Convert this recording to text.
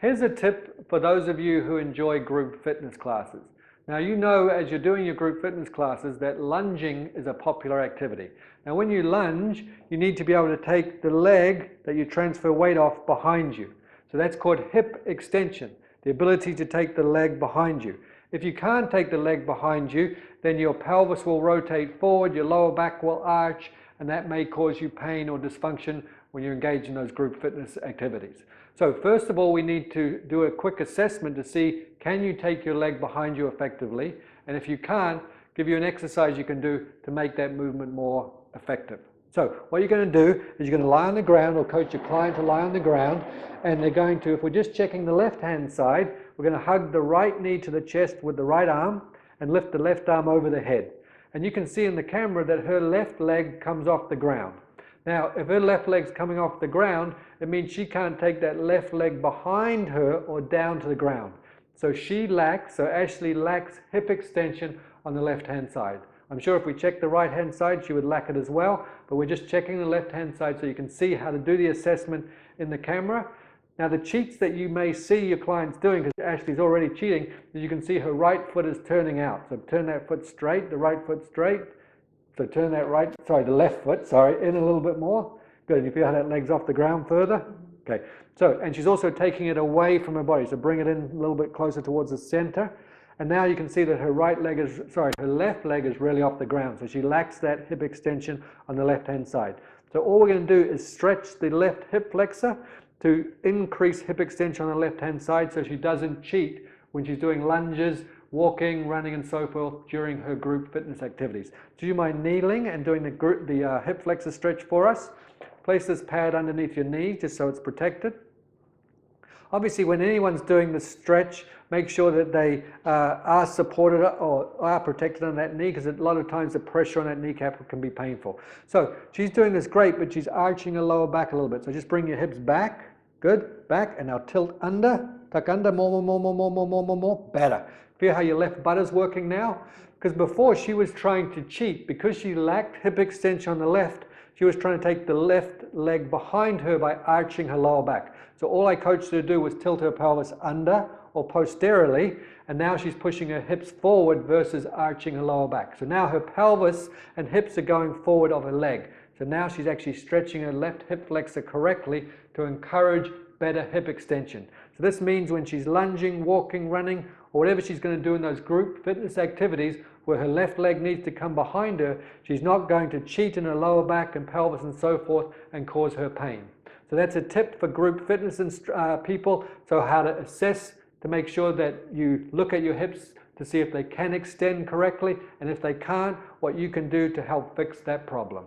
Here's a tip for those of you who enjoy group fitness classes. Now you know as you're doing your group fitness classes that lunging is a popular activity. Now when you lunge, you need to be able to take the leg that you transfer weight off behind you. So that's called hip extension, the ability to take the leg behind you. If you can't take the leg behind you, then your pelvis will rotate forward, your lower back will arch, and that may cause you pain or dysfunction when you engage in those group fitness activities. So first of all, we need to do a quick assessment to see, can you take your leg behind you effectively? And if you can't, give you an exercise you can do to make that movement more effective. So what you're going to do is you're going to lie on the ground, or coach your client to lie on the ground, and they're going to, if we're just checking the left-hand side, we're going to hug the right knee to the chest with the right arm and lift the left arm over the head. And you can see in the camera that her left leg comes off the ground. Now, if her left leg's coming off the ground, it means she can't take that left leg behind her or down to the ground. So Ashley lacks hip extension on the left-hand side. I'm sure if we check the right-hand side, she would lack it as well, but we're just checking the left-hand side so you can see how to do the assessment in the camera. Now the cheats that you may see your clients doing, because Ashley's already cheating, is you can see her right foot is turning out. So turn that foot straight, the right foot straight. So turn that the left foot, in a little bit more. Good, you feel how that leg's off the ground further? Okay, so, and she's also taking it away from her body, so bring it in a little bit closer towards the center. And now you can see that her left leg is really off the ground, so she lacks that hip extension on the left-hand side. So all we're going to do is stretch the left hip flexor to increase hip extension on the left-hand side so she doesn't cheat when she's doing lunges, walking, running, and so forth during her group fitness activities. Do you mind kneeling and doing the hip flexor stretch for us? Place this pad underneath your knee just so it's protected. Obviously, when anyone's doing the stretch, make sure that they are supported or are protected on that knee, because a lot of times the pressure on that kneecap can be painful. So she's doing this great, but she's arching her lower back a little bit. So just bring your hips back, good, back, and now tilt under, tuck under, more, better. Feel how your left butt is working now? Because before she was trying to cheat, because she lacked hip extension on the left, she was trying to take the left leg behind her by arching her lower back. So all I coached her to do was tilt her pelvis under or posteriorly, and now she's pushing her hips forward versus arching her lower back. So now her pelvis and hips are going forward of her leg. So now she's actually stretching her left hip flexor correctly to encourage better hip extension. So this means when she's lunging, walking, running, or whatever she's going to do in those group fitness activities where her left leg needs to come behind her, she's not going to cheat in her lower back and pelvis and so forth and cause her pain. So that's a tip for group fitness people, so how to assess to make sure that you look at your hips to see if they can extend correctly, and if they can't, what you can do to help fix that problem.